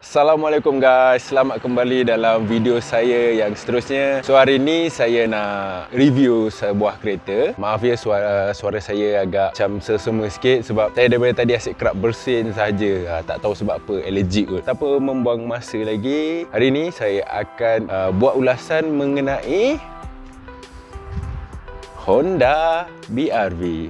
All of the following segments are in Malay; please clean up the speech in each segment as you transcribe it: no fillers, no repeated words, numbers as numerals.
Assalamualaikum guys, selamat kembali dalam video saya yang seterusnya. So hari ni saya nak review sebuah kereta. Maaf ya suara saya agak macam sesama sikit sebab saya daripada tadi asyik kerap bersin saja. Tak tahu sebab apa, allergic kot. Tak apa membuang masa lagi. Hari ni saya akan buat ulasan mengenai Honda BR-V.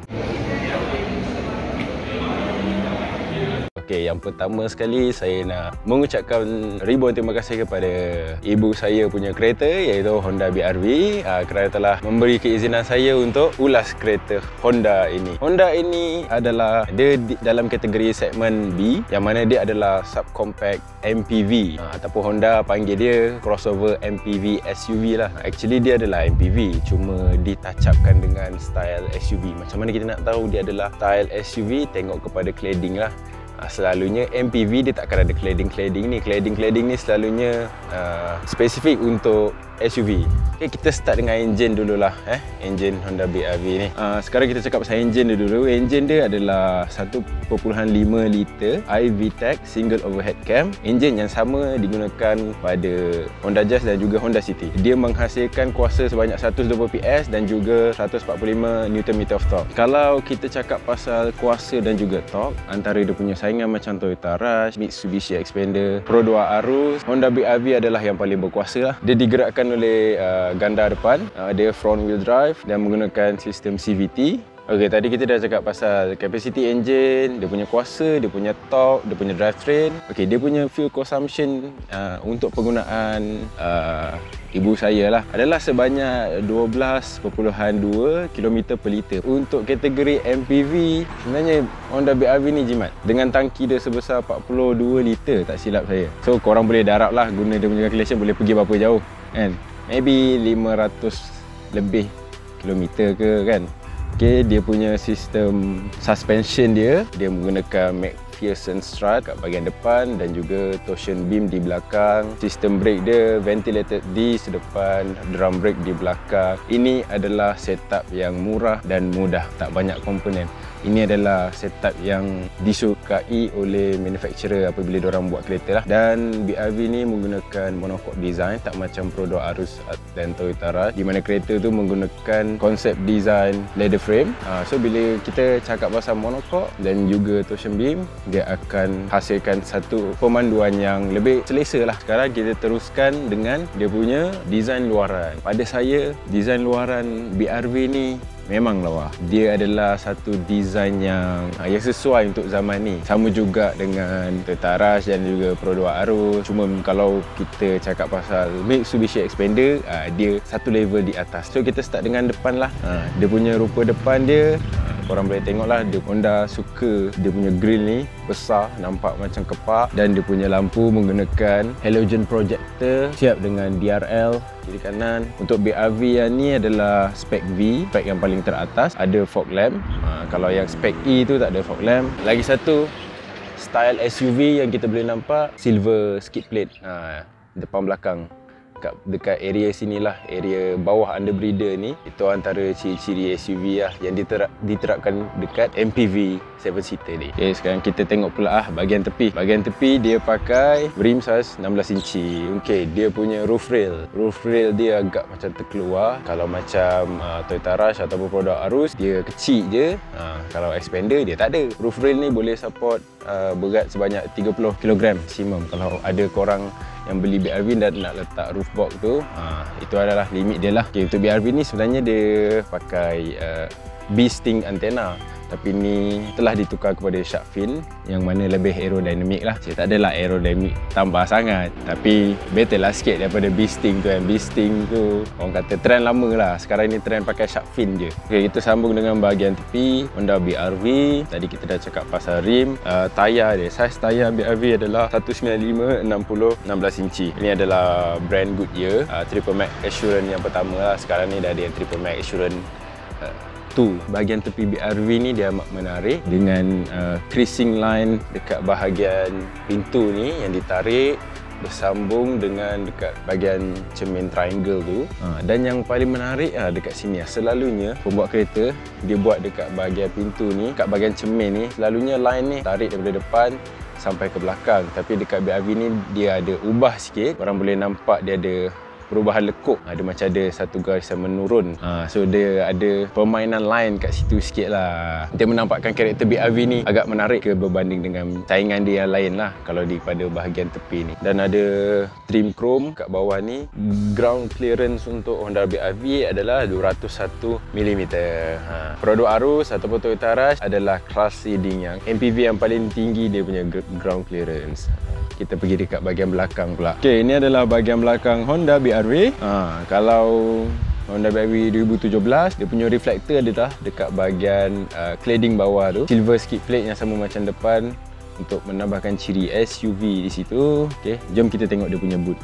Okey, yang pertama sekali saya nak mengucapkan ribuan terima kasih kepada ibu saya punya kereta iaitu Honda BR-V kerana telah memberi keizinan saya untuk ulas kereta Honda ini. Honda ini adalah dalam kategori segmen B yang mana dia adalah subcompact MPV ataupun Honda panggil dia crossover MPV SUV lah. Actually dia adalah MPV cuma ditouch-upkan dengan style SUV. Macam mana kita nak tahu dia adalah style SUV? Tengok kepada cladding lah. Selalunya MPV dia tak akan ada cladding ni. Cladding ni selalunya spesifik untuk SUV. Okay, kita start dengan enjin dululah. Enjin Honda BR-V ni. Sekarang kita cakap pasal enjin dia dulu. Enjin dia adalah 1.5 liter iVTEC single overhead cam. Enjin yang sama digunakan pada Honda Jazz dan juga Honda City. Dia menghasilkan kuasa sebanyak 120 PS dan juga 145 Nm of torque. Kalau kita cakap pasal kuasa dan juga torque, antara dia punya saingan macam Toyota Rush, Mitsubishi Xpander, Pro 2 Arus, Honda BR-V adalah yang paling berkuasa lah. Dia digerakkan oleh ganda depan, dia front wheel drive dan menggunakan sistem CVT. Okey, tadi kita dah cakap pasal capacity engine, dia punya kuasa, dia punya torque, dia punya drivetrain. Okey, dia punya fuel consumption untuk penggunaan ibu saya lah adalah sebanyak 12.2 km per liter. Untuk kategori MPV, sebenarnya Honda BR-V ni jimat dengan tangki dia sebesar 42 liter tak silap saya. So korang boleh darab lah, guna dia punya calculation boleh pergi berapa jauh kan, maybe 500 lebih kilometer ke kan. Okay, dia punya sistem suspension dia menggunakan McPherson strut kat bahagian depan dan juga torsion beam di belakang. Sistem brake dia ventilated disc depan, drum brake di belakang. Ini adalah setup yang murah dan mudah, tak banyak komponen. Ini adalah setup yang disukai oleh manufacturer apabila diorang buat kereta lah. Dan BR-V ni menggunakan monocoque design, tak macam Pro 2 Arus dan Toyota Rush, di mana kereta tu menggunakan konsep design leather frame. So bila kita cakap pasal monocoque dan juga torsion beam, dia akan hasilkan satu pemanduan yang lebih selesa lah. Sekarang kita teruskan dengan dia punya design luaran. Pada saya, design luaran BR-V ni memang lawa. Dia adalah satu design yang sesuai untuk zaman ni. Sama juga dengan Toyota Rush dan juga Pro 2 Arus. Cuma kalau kita cakap pasal Mitsubishi Xpander, dia satu level di atas. So kita start dengan depan lah. Dia punya rupa depan dia, korang boleh tengok lah, Honda suka dia punya grill ni besar, nampak macam kepak, dan dia punya lampu menggunakan halogen projector siap dengan DRL kiri kanan. Untuk BR-V yang ni adalah spek V, spek yang paling teratas, ada fog lamp. Kalau yang spek E tu tak ada fog lamp. Lagi satu, style SUV yang kita boleh nampak silver skid plate depan belakang. Dekat area sinilah, area bawah underbreeder ni, itu antara ciri-ciri SUV lah yang diterapkan dekat MPV 7-seater ni. Okay, sekarang kita tengok pula bahagian tepi. Bahagian tepi dia pakai rim size 16 inci. Okay, dia punya roof rail dia agak macam terkeluar. Kalau macam Toyota Rush ataupun Pro 2 Arus, dia kecil je. Kalau Xpander dia tak ada. Roof rail ni boleh support berat sebanyak 30 kg maksimum. Kalau ada korang yang beli BR-V dan nak letak roof box tu, itu adalah limit dia lah. Okay, untuk BR-V ni sebenarnya dia pakai B-Sting antena, tapi ni telah ditukar kepada shark fin yang mana lebih aerodynamic lah. Tak adalah aerodynamic tambah sangat, tapi better lah sikit daripada B-Sting tu kan. B-Sting tu orang kata trend lama lah, sekarang ni trend pakai shark fin je. Okay, kita sambung dengan bahagian tepi Honda BR-V. Tadi kita dah cakap pasal rim. Tayar dia, saiz tayar BR-V adalah 195/60 16 inci. Ini adalah brand Goodyear, Triple Max Assurance yang pertama lah. Sekarang ni dah ada yang Triple Max Assurance bahagian tepi BR-V ni dia amat menarik dengan creasing line dekat bahagian pintu ni yang ditarik bersambung dengan dekat bahagian cermin triangle tu. Dan yang paling menarik dekat sini, selalunya pembuat kereta dia buat dekat bahagian pintu ni, kat bahagian cermin ni, selalunya line ni tarik daripada depan sampai ke belakang. Tapi dekat BRV ni dia ada ubah sikit. Korang boleh nampak dia ada perubahan lekuk. Dia macam ada satu garisan menurun. So dia ada permainan lain kat situ sikit lah. Dia menampakkan karakter BRV ni agak menarik ke berbanding dengan saingan dia yang lain lah kalau di pada bahagian tepi ni. Dan ada trim chrome kat bawah ni. Ground clearance untuk Honda BRV adalah 201mm. Produk Arus ataupun Toyota Rush adalah class leading yang MPV yang paling tinggi dia punya ground clearance. Kita pergi dekat bahagian belakang pula. Okey, ini adalah bahagian belakang Honda BRV. Kalau Honda BRV 2017, dia punya reflektor ada dah dekat bahagian cladding bawah tu. Silver skid plate yang sama macam depan untuk menambahkan ciri SUV di situ. Okey, jom kita tengok dia punya boot.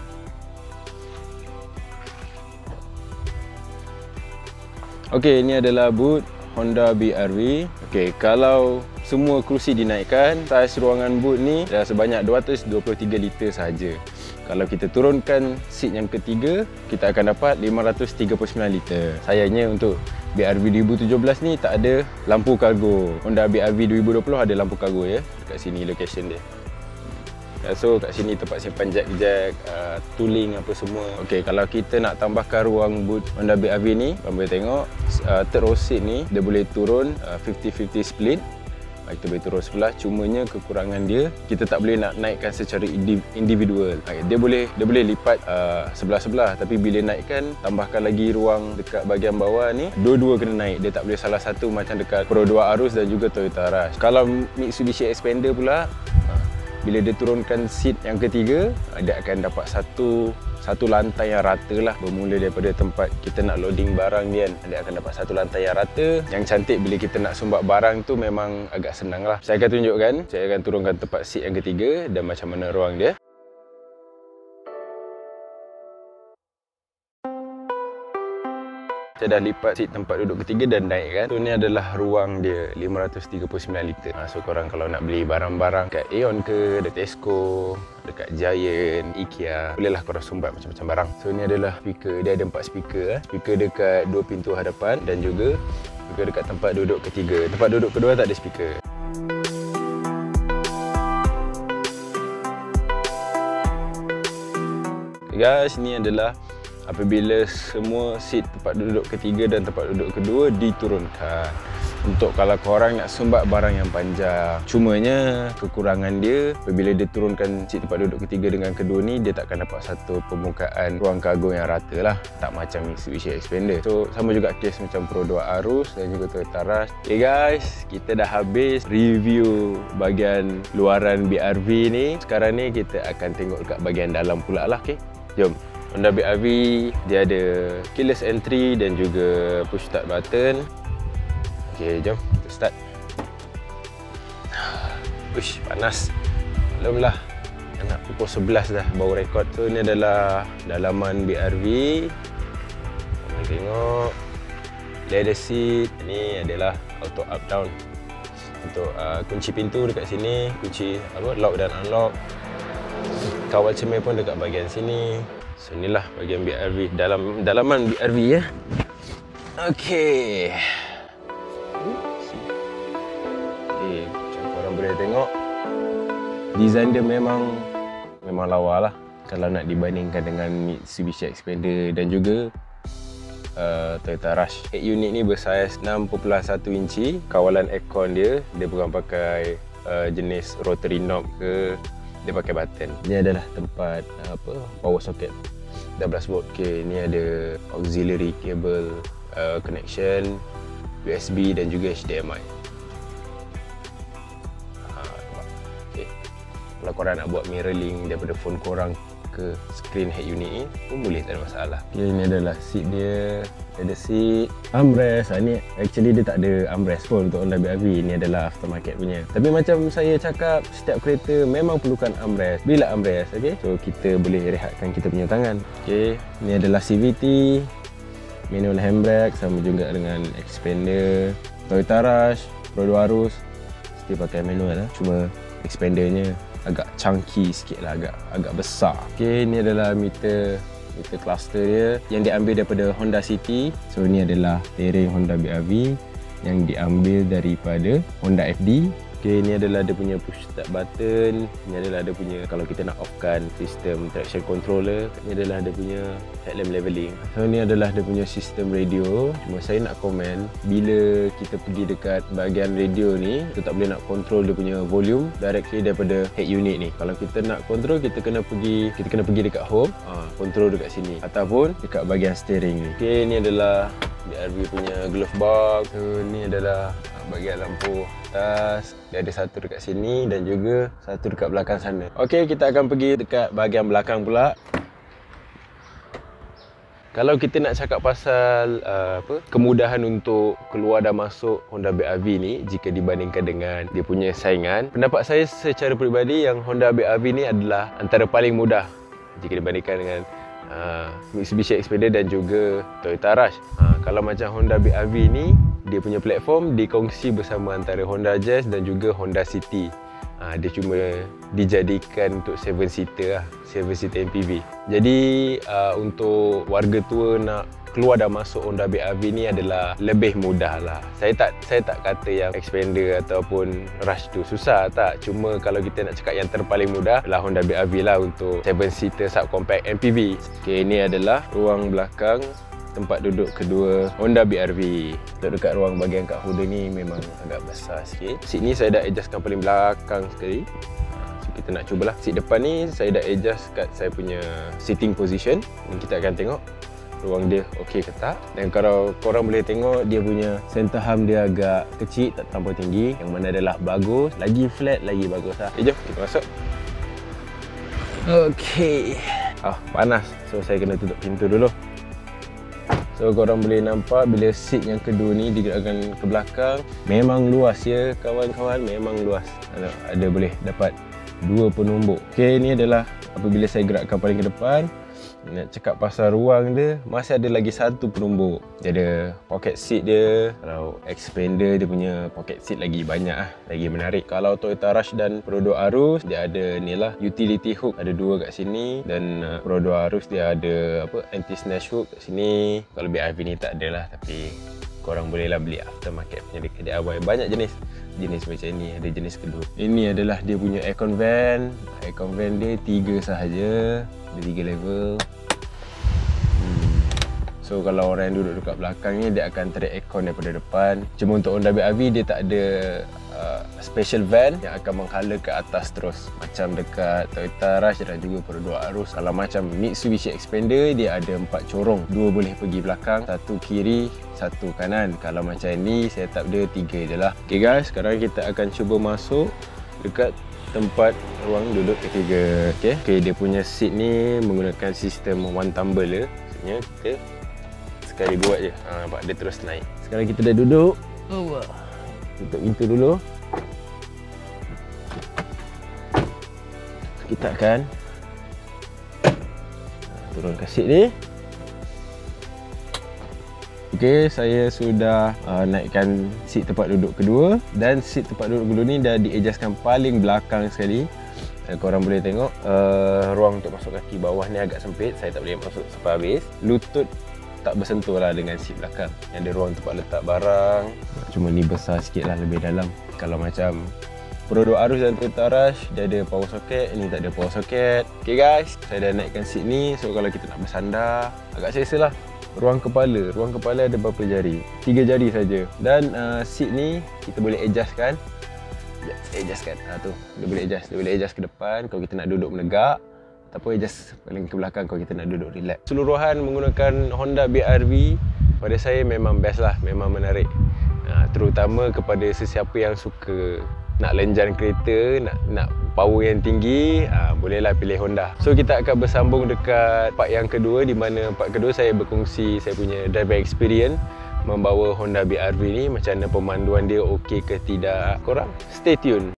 Okey, ini adalah boot Honda BRV. Okey, kalau semua kerusi dinaikkan, saiz ruangan boot ni dah sebanyak 223 liter sahaja. Kalau kita turunkan seat yang ketiga, kita akan dapat 539 liter. Sayangnya untuk BRV 2017 ni tak ada lampu kargo. Honda BRV 2020 ada lampu kargo ya. Dekat sini location dia. So kat sini tempat simpan jack-jack, tooling apa semua. Okey, kalau kita nak tambahkan ruang boot Honda BRV ni, korang boleh tengok third row seat ni dia boleh turun 50-50 split. Kita boleh turun sebelah, cumanya kekurangan dia kita tak boleh nak naikkan secara individual. Dia boleh lipat sebelah-sebelah, tapi bila naikkan tambahkan lagi ruang dekat bahagian bawah ni, dua-dua kena naik. Dia tak boleh salah satu macam dekat Pro 2 Arus dan juga Toyota Rush. Kalau Mitsubishi Xpander pula, bila dia turunkan seat yang ketiga, dia akan dapat satu lantai yang rata lah. Bermula daripada tempat kita nak loading barang dia kan, dia akan dapat satu lantai yang rata. Yang cantik bila kita nak sumbat barang tu memang agak senang lah. Saya akan tunjukkan, saya akan turunkan tempat seat yang ketiga dan macam mana ruang dia. Saya dah lipat seat tempat duduk ketiga dan naik kan. So ni adalah ruang dia 539 liter. So korang kalau nak beli barang-barang kat Aeon ke, dekat Tesco, dekat Giant, IKEA, bolehlah korang sumbat macam-macam barang. So ni adalah speaker. Dia ada 4 speaker. Speaker dekat 2 pintu hadapan dan juga speaker dekat tempat duduk ketiga. Tempat duduk kedua tak ada speaker. Okay guys, ni adalah apabila semua seat tempat duduk ketiga dan tempat duduk kedua diturunkan. Untuk kalau korang nak sumbat barang yang panjang. Cumanya kekurangan dia, apabila dia turunkan seat tempat duduk ketiga dengan kedua ni, dia takkan dapat satu permukaan ruang kargo yang rata lah. Tak macam Mitsubishi Xpander. So sama juga kes macam Pro 2 Arus dan juga Toyota Rush. Okay guys, kita dah habis review bahagian luaran BRV ni. Sekarang ni kita akan tengok dekat bahagian dalam pula lah. Okay, jom. Honda BRV dia ada keyless entry dan juga push start button. Okey, jom kita start. Uish, panas. Belumlah. Nak pukul 11 dah baru rekod. So ni adalah dalaman BRV. Kita tengok leather seat. Ni adalah auto up down. Untuk kunci pintu dekat sini, kunci lock dan unlock. Kawal cermin pun dekat bahagian sini. So inilah bahagian BRV, dalaman BRV ya. Okey. Macam korang boleh tengok, design dia memang lawa lah kalau nak dibandingkan dengan Mitsubishi Xpander dan juga Toyota Rush. Head unit ni bersaiz 6.1 inci. Kawalan aircon dia bukan pakai jenis rotary knob ke, dia pakai button. Ini adalah tempat power socket 12 volt. Okay, ni ada auxiliary cable connection, USB dan juga HDMI. Okay. Kalau korang nak buat mirroring daripada phone korang ke screen head unit ni pun boleh, tak ada masalah. Okay, ini adalah seat dia. Ada seat, armrest. Ni actually dia tak ada armrest pun untuk Honda BRV. Ini adalah aftermarket punya. Tapi macam saya cakap, setiap kereta memang perlukan armrest. Belilah armrest, okay? So kita boleh rehatkan kita punya tangan. Okay, ni adalah CVT, manual handbrake, sama juga dengan Xpander. Toyota Rush, Pro 2 Arus mesti pakai manual lah. Cuma Xpandernya agak chunky sikit lah, agak besar. Okay, ni adalah meter cluster dia yang diambil daripada Honda City. So ni adalah fairing Honda BRV yang diambil daripada Honda FD Okay, ni adalah dia punya push start button. Ni adalah dia punya kalau kita nak offkan sistem traction controller. Ni adalah dia punya headlamp leveling. So ni adalah dia punya sistem radio. Cuma saya nak komen, bila kita pergi dekat bahagian radio ni, kita tak boleh nak control dia punya volume directly daripada head unit ni. Kalau kita nak control, kita kena pergi dekat home, control dekat sini ataupun dekat bahagian steering ni. Okay, ni adalah BRV punya glove box. So ni adalah bahagian lampu atas. Dia ada satu dekat sini dan juga satu dekat belakang sana. Okey, kita akan pergi dekat bahagian belakang pula. Kalau kita nak cakap pasal kemudahan untuk keluar dan masuk Honda BRV ni jika dibandingkan dengan dia punya saingan, pendapat saya secara peribadi yang Honda BRV ni adalah antara paling mudah jika dibandingkan dengan Mitsubishi Xpander dan juga Toyota Rush. Kalau macam Honda BRV ni, dia punya platform dikongsi bersama antara Honda Jazz dan juga Honda City. Dia cuma dijadikan untuk 7-seater lah, 7-seater MPV. Jadi untuk warga tua nak keluar dan masuk Honda BRV ni adalah lebih mudah lah. Saya tak kata yang Xpander ataupun Rush tu susah, tak. Cuma kalau kita nak cakap yang terpaling mudah adalah Honda BRV lah untuk 7-seater subcompact MPV. Okay, ini adalah ruang belakang tempat duduk kedua Honda BRV. Untuk dekat ruang bahagian kat holder ni memang agak besar sikit. Seat ni saya dah adjustkan paling belakang sekali. So kita nak cubalah. Seat depan ni saya dah adjust kat saya punya sitting position. Dan kita akan tengok ruang dia okey ke tak. Dan kalau korang boleh tengok, dia punya center hum dia agak kecil, tak terlampau tinggi. Yang mana adalah bagus. Lagi flat, lagi bagus lah. Jom kita masuk. Okey. Panas. So saya kena tutup pintu dulu. So korang boleh nampak bila seat yang kedua ni digerakkan ke belakang, memang luas ya kawan-kawan, memang luas. Ada boleh dapat 2 penumbuk. Okey, ni adalah apabila saya gerakkan paling ke depan. Nak cakap pasal ruang dia, masih ada lagi satu penumbuk. Dia ada pocket seat dia. Kalau Xpander dia punya pocket seat lagi banyak lah, lagi menarik. Kalau Toyota Rush dan Prodeo Arus, dia ada ni lah utility hook, ada 2 kat sini. Dan Prodeo Arus dia ada anti-snatch hook kat sini. Kalau BRV ni tak ada lah, tapi korang bolehlah beli aftermarket punya dekat DIY. Banyak jenis macam ni, ada jenis kedua. Ini adalah dia punya aircon vent. Aircon vent dia 3 sahaja. Ada 3 level. So kalau orang yang duduk dekat belakang ni, dia akan tarik aircon daripada depan. Cuma untuk Honda BRV dia tak ada special van yang akan menghala ke atas terus macam dekat Toyota Rush dan juga Prodeo Arus. Kalau macam Mitsubishi Xpander, dia ada 4 corong, 2 boleh pergi belakang, 1 kiri, 1 kanan. Kalau macam ni setup dia 3 je lah. Okay guys, sekarang kita akan cuba masuk dekat tempat ruang duduk ketiga. Okay, dia punya seat ni menggunakan sistem one tumble. Maksudnya kita sekali buat je, nampak dia terus naik. Sekarang kita dah duduk. Tutup pintu dulu. Kita akan turunkan seat ni. Okey, saya sudah naikkan seat tempat duduk kedua. Dan seat tempat duduk kedua ni dah di-adjustkan paling belakang sekali. Korang boleh tengok ruang untuk masuk kaki bawah ni agak sempit. Saya tak boleh masuk sampai habis. Lutut tak bersentuh lah dengan seat belakang. Yang ada ruang tempat letak barang. Cuma ni besar sikit lah, lebih dalam. Kalau macam Prodeo Arus dan Toyota Rush, dia ada power socket. Ini tak ada power socket. Okay guys, saya dah naikkan seat ni. So kalau kita nak bersandar, agak selesa lah. Ruang kepala ada berapa jari? 3 jari saja. Dan seat ni kita boleh adjustkan. Adjustkan. Tu, dia boleh adjust ke depan kalau kita nak duduk menegak, ataupun adjust paling ke belakang kalau kita nak duduk relax. Keseluruhan menggunakan Honda BRV pada saya memang best lah, memang menarik. Terutama kepada sesiapa yang suka nak lenjan kereta, nak power yang tinggi, bolehlah pilih Honda. So kita akan bersambung dekat part yang kedua, di mana part kedua saya berkongsi saya punya driver experience membawa Honda BRV ni, macam mana pemanduan dia okey ke tidak. Korang stay tune.